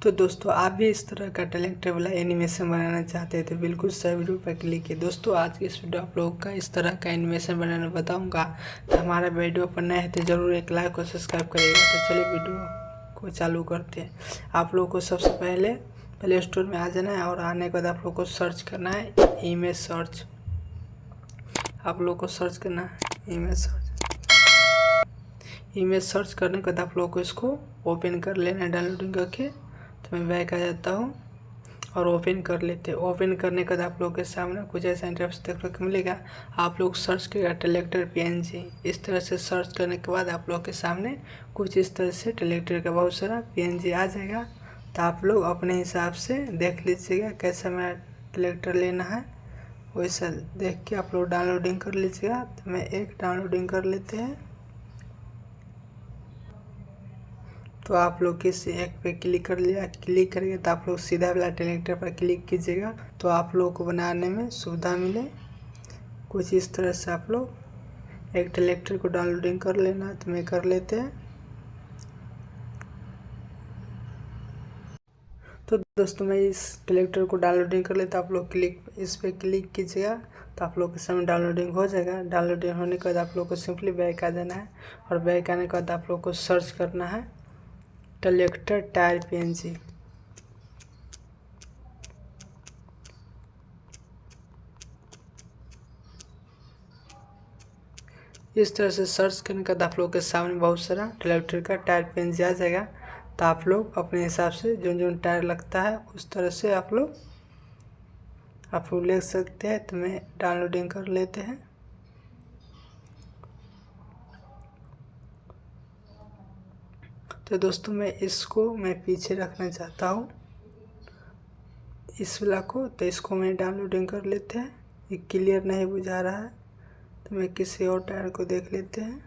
तो दोस्तों आप भी इस तरह का टैलेंटेड वाला एनिमेशन बनाना चाहते हैं तो बिल्कुल सही वीडियो पर क्लिक किए। दोस्तों आज की इस वीडियो आप लोगों का इस तरह का एनिमेशन बनाना बताऊंगा। तो हमारा वीडियो पर नए हैं तो ज़रूर एक लाइक और सब्सक्राइब करिएगा। तो चलिए वीडियो को चालू करते हैं। आप लोगों को सबसे पहले प्ले स्टोर में आ जाना है और आने के बाद आप लोग को सर्च करना है इमेज सर्च। आप लोग को सर्च करना है इमेज सर्च करने के बाद आप लोग को इसको ओपन कर लेना है डाउनलोडिंग करके। तो मैं बैक आ जाता हूँ और ओपन कर लेते हैं। ओपन करने के बाद आप लोग के सामने कुछ ऐसा इंटरफेस देखने को मिलेगा। आप लोग सर्च करेगा टैलेंटेड PNG। इस तरह से सर्च करने के बाद आप लोग के सामने कुछ इस तरह से टैलेंटेड का बहुत सारा PNG आ जाएगा। तो आप लोग अपने हिसाब से देख लीजिएगा कैसा मैं टैलेंटेड लेना है, वैसा देख के आप लोग डाउनलोडिंग कर लीजिएगा। तो मैं एक डाउनलोडिंग कर लेते हैं। तो आप लोग किसी एक पे क्लिक कर लिया, क्लिक करेंगे तो आप लोग सीधा वाला टैलेंटेड पर क्लिक कीजिएगा तो आप लोग को बनाने में सुविधा मिले। कुछ इस तरह से आप लोग एक टैलेंटेड को डाउनलोडिंग कर लेना। तो मैं कर लेते हैं। तो दोस्तों मैं इस टैलेंटेड को डाउनलोडिंग कर लेता। आप लोग इस पर क्लिक कीजिएगा तो आप लोग के सामने डाउनलोडिंग हो जाएगा। डाउनलोडिंग होने के बाद आप लोग को सिंपली बैक आ जाना है और बैक आने के बाद आप लोग को सर्च करना है टैलेंटेड टायर PNG। इस तरह से सर्च करने के बाद आप लोग के सामने बहुत सारा टैलेंटेड का टायर PNG आ जाएगा। तो आप लोग अपने हिसाब से जो जो टायर लगता है उस तरह से आप लोग ले सकते हैं। तो मैं डाउनलोडिंग कर लेते हैं। तो दोस्तों मैं इसको पीछे रखना चाहता हूँ इस वाला को। तो इसको मैं डाउनलोडिंग कर लेते हैं। ये क्लियर नहीं बुझा रहा है तो मैं किसी और टायर को देख लेते हैं।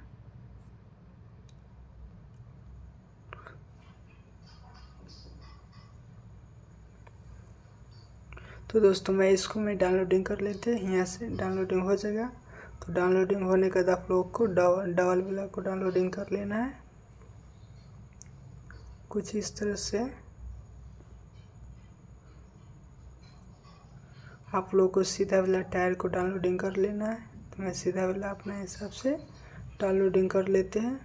तो दोस्तों मैं इसको डाउनलोडिंग कर लेते हैं। यहाँ से डाउनलोडिंग हो जाएगा। तो डाउनलोडिंग होने के बाद आप लोग को डबल वाला को डाउनलोडिंग कर लेना है कुछ इस तरह से। आप लोग को सीधा वाला टायर को डाउनलोडिंग कर लेना है। तो मैं सीधा वाला अपने हिसाब से डाउनलोडिंग कर लेते हैं।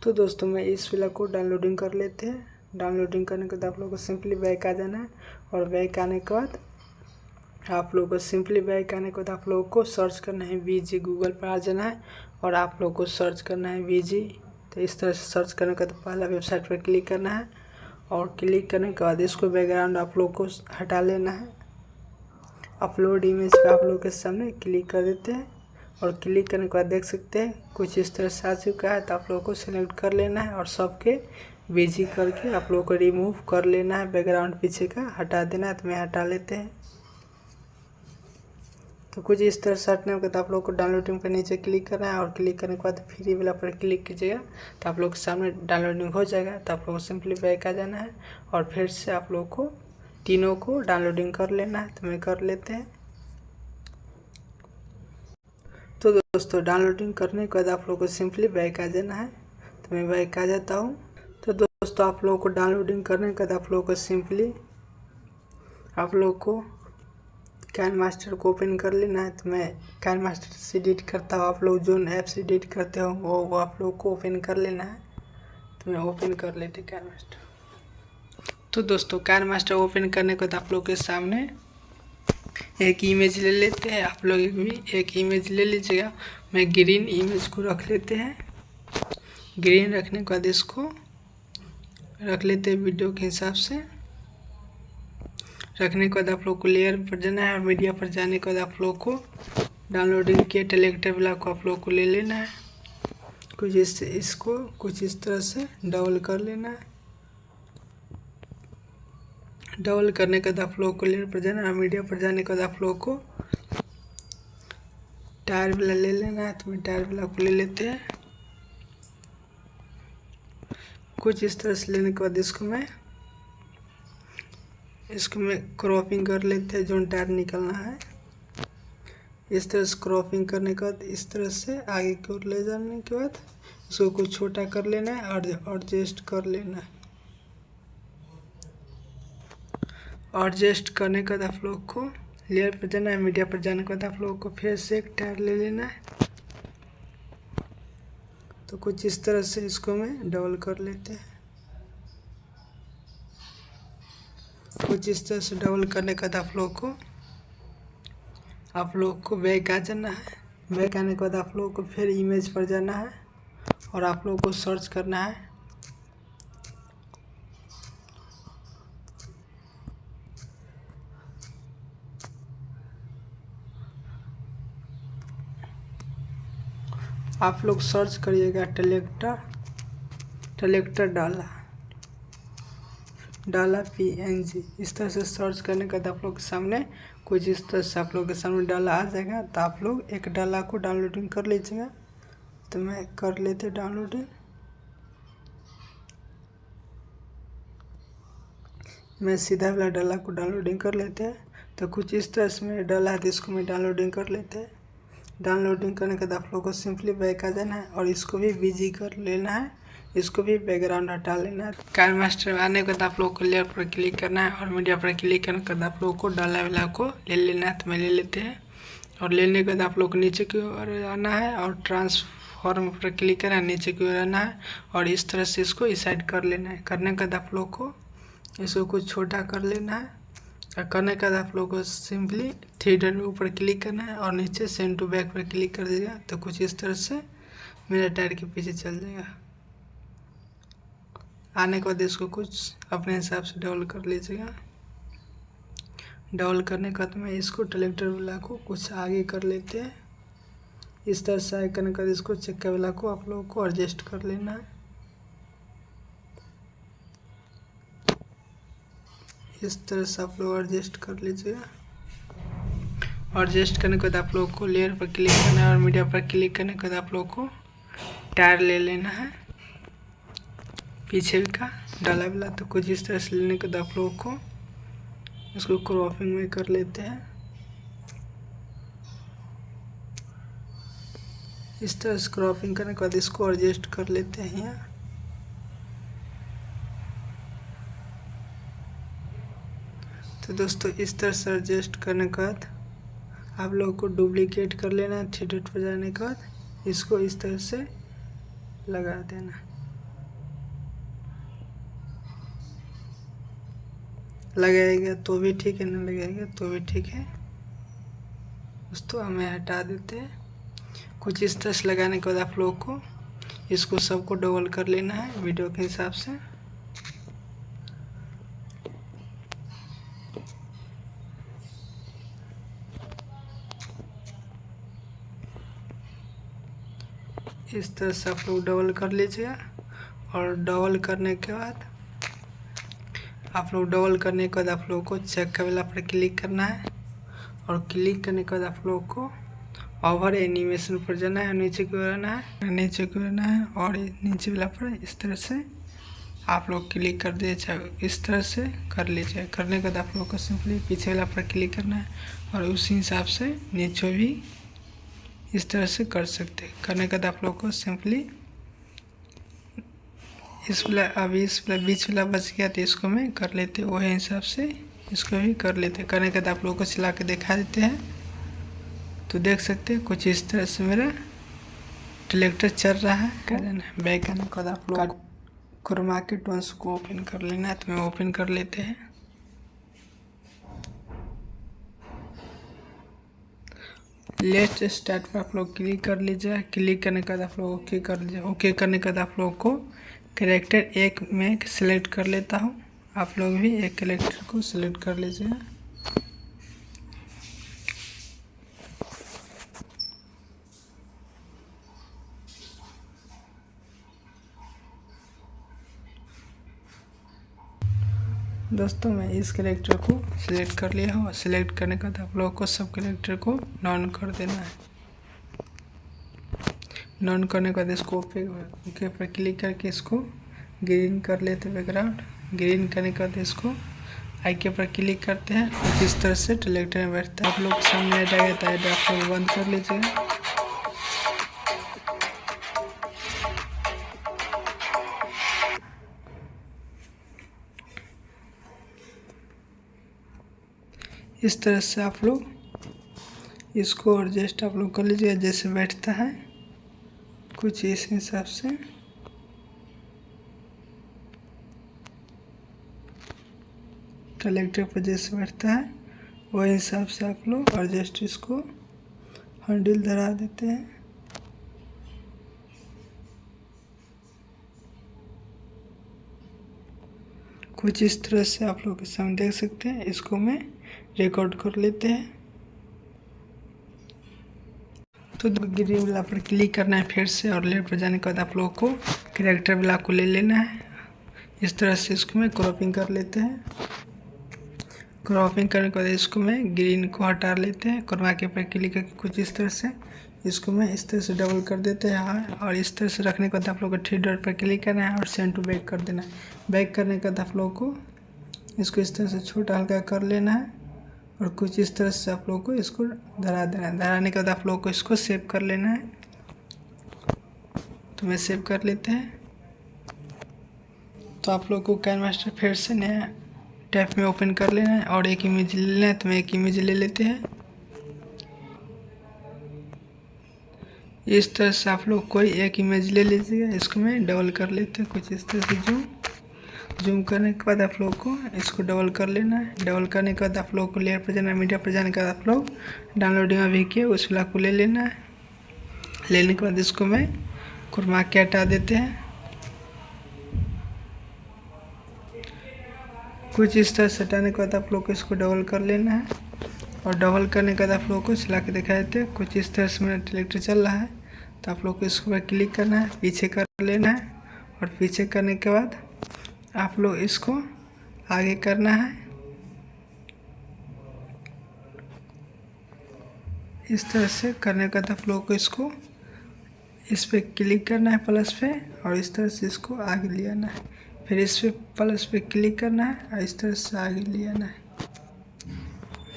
तो दोस्तों मैं इस वाला को डाउनलोडिंग कर लेते हैं। डाउनलोडिंग करने के बाद आप लोग को सिंपली बैक आ जाना है और बैक आने के बाद आप लोग को आप लोगों को सर्च करना है VG। गूगल पर आ जाना है और आप लोग को सर्च करना है VG। तो इस तरह से सर्च करने के बाद पहला वेबसाइट पर क्लिक करना है और क्लिक करने के बाद इसको बैकग्राउंड आप लोग को हटा लेना है। अपलोड इमेज पे आप लोग के सामने क्लिक कर देते हैं और क्लिक करने के बाद देख सकते हैं कुछ इस तरह से आ चुका है। तो आप लोगों को सिलेक्ट कर लेना है और सबके VG करके आप लोगों को रिमूव कर लेना है। बैकग्राउंड पीछे का हटा देना है। तो मैं हटा लेते हैं। तो कुछ इस तरह से हटने के बाद आप लोग को डाउनलोडिंग पर नीचे क्लिक करना है और क्लिक करने के बाद फ्री वाला पर क्लिक कीजिएगा तो आप लोग के सामने डाउनलोडिंग हो जाएगा। तो आप लोग को सिंपली बैक आ जाना है और फिर से आप लोग को तीनों को डाउनलोडिंग कर लेना है। तो मैं कर लेते हैं। तो दोस्तों डाउनलोडिंग करने के बाद आप लोग को सिंपली बैक आ जाना है। तो मैं बैक आ जाता हूँ। तो दोस्तों आप लोगों को डाउनलोडिंग करने के बाद आप लोग को सिंपली आप लोग को काइनमास्टर को ओपन कर लेना है। तो मैं काइनमास्टर से एडिट करता हूँ। आप लोग जो ऐप से एडिट करते हो वो आप लोग को ओपन कर लेना है। तो मैं ओपन कर लेते काइनमास्टर। तो दोस्तों काइनमास्टर ओपन करने के बाद आप लोग के सामने एक इमेज ले लेते हैं। आप लोग भी एक इमेज ले लीजिएगा। मैं ग्रीन इमेज को रख लेते हैं। ग्रीन रखने के बाद इसको रख लेते हैं वीडियो के हिसाब से। रखने के बाद आप लोग को लेयर पर जाना है और मीडिया पर जाने के बाद आप लोग को डाउनलोडिंग किए टैलेंटेड वाला को आप लोग को ले लेना है। इसको कुछ इस तरह से डबल कर लेना है। डबल करने के बाद आप लोग को लेयर पर जाना है। मीडिया पर जाने के बाद आप लोग को टायर वाला ले लेना है। तो मैं टायर वाला को ले लेते हैं। कुछ इस तरह से लेने के बाद इसको मैं क्रॉपिंग कर लेते हैं जो टायर निकलना है। इस तरह से क्रॉपिंग करने के बाद इस तरह से आगे की ओर ले जाने के बाद इसको कुछ छोटा कर लेना है और एडजस्ट कर लेना है। एडजस्ट करने के बाद आप लोग को लेयर पर जाना है। मीडिया पर जाने के बाद आप लोगों को फिर से एक टायर ले लेना है। तो कुछ इस तरह से इसको मैं डबल कर लेते हैं। कुछ इस तरह से डबल करने के बाद आप लोग को बैक आ जाना है। बैक आने के बाद आप लोगों को फिर इमेज पर जाना है और आप लोगों को सर्च करना है आप लोग सर्च करिएगा ट्रैक्टर डाला PNG। इस तरह से सर्च करने के बाद आप लोग के सामने कुछ इस तरह से आप लोग के सामने डाला आ जाएगा। तो आप लोग एक डाला को डाउनलोडिंग कर लीजिएगा। तो मैं कर लेते डाउनलोडिंग। मैं सीधा वाला डाला को डाउनलोडिंग कर लेते हैं। तो कुछ इस तरह से मेरा डाला है तो इसको मैं डाउनलोडिंग कर लेते हैं। डाउनलोडिंग करने के बाद आप लोगों को सिंपली बैक आ जाना है और इसको भी बिजी कर लेना है। इसको भी बैकग्राउंड हटा लेना है। काइनमास्टर आने के बाद आप लोगों को लेयर पर क्लिक करना है और मीडिया पर क्लिक करने के बाद आप लोगों को डाला वाला को ले लेना है। तो मैं ले लेते हैं और लेने के बाद आप लोग को नीचे की ओर आना है और ट्रांसफॉर्म पर क्लिक करना है। नीचे की ओर आना है और इस तरह से इसको इसाइड कर लेना है। करने के बाद आप लोग को इसको कुछ छोटा कर लेना है। और करने के बाद आप लोग को सिंपली 3 डॉट में ऊपर क्लिक करना है और नीचे सेंड टू बैक पर क्लिक कर दीजिएगा। तो कुछ इस तरह से मेरा टायर के पीछे चल जाएगा। आने के बाद इसको कुछ अपने हिसाब से डबल कर लीजिएगा। डबल करने के बाद मैं इसको ट्रैक्टर वाला को कुछ आगे कर लेते हैं। इस तरह से आगे करने के बाद इसको चक्का वाला को आप लोगों को एडजस्ट कर लेना है। इस तरह से आप लोग एडजस्ट कर लीजिएगा। एडजस्ट करने के बाद आप लोग को लेयर पर क्लिक करना है और मीडिया पर क्लिक करने के बाद आप लोग को टायर ले लेना है पीछे का डाला वाला। तो कुछ इस तरह से लेने के बाद आप लोगों को इसको क्रॉपिंग में कर लेते हैं। इस तरह से क्रॉपिंग करने के बाद इसको एडजस्ट कर लेते हैं यहाँ। तो दोस्तों इस तरह से एडजस्ट करने के बाद आप लोगों को डुप्लीकेट कर लेना है। 3 डॉट पर जाने के बाद इसको इस तरह से लगा देना। लगाएगा तो भी ठीक है, नहीं लगाएगा तो भी ठीक है। दोस्तों हमें हटा देते हैं। कुछ इस तरह से लगाने के बाद आप लोगों को इसको सबको डबल कर लेना है वीडियो के हिसाब से। इस तरह से आप लोग डबल कर लीजिएगा और डबल करने के बाद आप लोगों को चक्का वाला पर क्लिक करना है और क्लिक करने के बाद आप लोगों को ओवर एनिमेशन पर जाना है। नीचे की ओर आना है और नीचे वाला पर इस तरह से आप लोग क्लिक कर दीजिए। इस तरह से कर लीजिए। करने के बाद आप लोग को सिंपली पीछे वाला पर क्लिक करना है और उसी हिसाब से नीचे भी इस तरह से कर सकते हैं। करने के बाद आप लोग को सिंपली इस वाला बीच वाला बच गया तो इसको मैं कर लेते वही हिसाब से इसको भी कर लेते। करने के बाद आप लोगों को चला के दिखा देते हैं। तो देख सकते हैं कुछ इस तरह से मेरा ट्रैक्टर चल रहा है। बैक आने के बाद आप लोग क्रोमा के टोन्स को ओपन कर लेना है। तो मैं ओपन कर लेते हैं। लेट्स स्टार्ट पर आप लोग क्लिक कर लीजिए। क्लिक करने के बाद आप लोग ओके कर लीजिए। ओके करने के बाद आप लोगों को कैरेक्टर एक में सिलेक्ट कर लेता हूँ। आप लोग भी एक कैरेक्टर को सिलेक्ट कर लीजिए। दोस्तों मैं इस कैरेक्टर को सिलेक्ट कर लिया हूँ। सिलेक्ट करने के बाद आप लोगों को सब कैरेक्टर को नॉन कर देना है। नॉन करने के बाद इसको ओके पर क्लिक करके इसको ग्रीन कर लेते बैकग्राउंड। ग्रीन करने के बाद इसको आइकन पर क्लिक करते हैं, कुछ इस तरह से ट्रैक्टर में बैठता है। आप लोग सामने ऐड आ गया था, आप लोग बंद कर लीजिएगा। इस तरह से आप लोग इसको एडजस्ट आप लोग कर लीजिएगा, जैसे बैठता है कुछ इस हिसाब से। ट्रैक्टर पर जैसे बैठता है वही हिसाब से आप लोग एडजस्ट इसको हैंडल धरा देते हैं। कुछ इस तरह से आप लोग के सामने देख सकते हैं। इसको मैं रिकॉर्ड कर लेते हैं। तो ग्रीन वाला पर क्लिक करना है फिर से, और लेफ्ट पर जाने के बाद आप लोगों को कैरेक्टर वाला को ले लेना है। इस तरह से इसको मैं क्रॉपिंग कर लेते हैं। क्रॉपिंग करने के बाद इसको मैं ग्रीन को हटा लेते हैं। क्रॉमा के पर क्लिक करके कुछ इस तरह से इसको मैं इस तरह से डबल कर देते हैं, और इस तरह से रखने के बाद आप लोगों को 3 डॉट पर क्लिक करना है और सेंड टू बैक कर देना है। बैक करने के बाद आप लोगों को इसको इस तरह से छोटा हल्का कर लेना है, और कुछ इस तरह से आप लोगों को इसको धरा देना है। धराने के बाद आप लोगों को इसको सेव कर लेना है। तो मैं सेव कर लेते हैं। तो आप लोगों को काइनमास्टर फिर से नया टैब में ओपन कर लेना है, और एक इमेज ले लेना है। तो मैं एक इमेज ले लेते हैं। इस तरह से आप लोग कोई एक इमेज ले लीजिएगा। इसको मैं डबल कर लेते हैं, कुछ इस तरह से जूम करने के बाद आप लोग को इसको डबल कर लेना है। डबल करने के बाद आप लोग को लेयर पर जाना है। मीडिया पर जाने के बाद आप लोग डाउनलोडिंग अभी किए उस वाला को ले लेना है। लेने के बाद इसको मैं क्रॉमा के हटा देते हैं। कुछ इस तरह से हटाने के बाद आप लोग को इसको डबल कर लेना है, और डबल करने के बाद आप लोगों को चला के दिखा देते हैं। कुछ इस तरह से मेरा ट्रैक्टर चल रहा है। तो आप लोग को इसको पर क्लिक करना है, पीछे कर लेना है, और पीछे करने के बाद आप लोग इसको आगे करना है। इस तरह से करने के बाद आप लोगों को इसको इस पे क्लिक करना है प्लस पे, और इस तरह से इसको आगे ले आना है। फिर इस पे प्लस पे क्लिक करना है, और इस तरह से आगे ले आना है।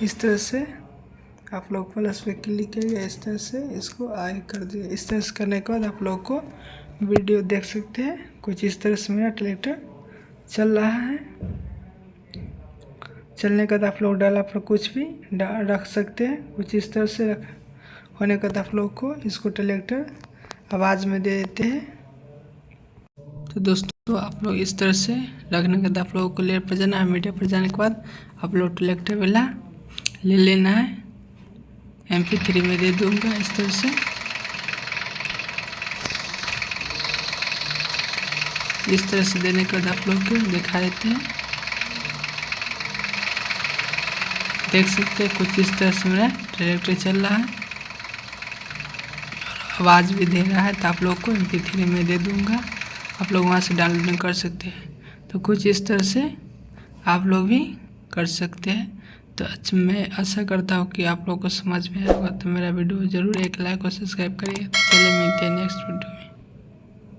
इस तरह से आप लोग प्लस पे क्लिक करिए, इस तरह से इसको आगे कर दिए। इस तरह से करने के बाद आप लोग को वीडियो देख सकते हैं। कुछ इस तरह से मेरा ट्रैक्टर चल रहा है। चलने के बाद आप लोग डाला पर कुछ भी रख सकते हैं। कुछ इस तरह से होने के बाद आप लोग को इसको ट्रैक्टर आवाज़ में दे देते हैं। तो दोस्तों आप लोग इस तरह से रखने के बाद आप लोगों को लेयर पर जाना है। मीडिया पर जाने के बाद आप लोग ट्रैक्टर वाला ले लेना है। MP3 में दे दूंगा इस तरह से। इस तरह से देने के बाद आप लोग को दिखा देते हैं। देख सकते हैं कुछ इस तरह से मेरा ट्रैक्टर चल रहा है, आवाज़ भी दे रहा है। तो आप लोग को MP3 में दे दूंगा, आप लोग वहाँ से डाउनलोडिंग कर सकते हैं। तो कुछ इस तरह से आप लोग भी कर सकते हैं। तो अच्छा, मैं आशा करता हूँ कि आप लोगों को समझ में आएगा। तो मेरा वीडियो ज़रूर एक लाइक और सब्सक्राइब करिए। तो चलिए मिलते हैं नेक्स्ट वीडियो में।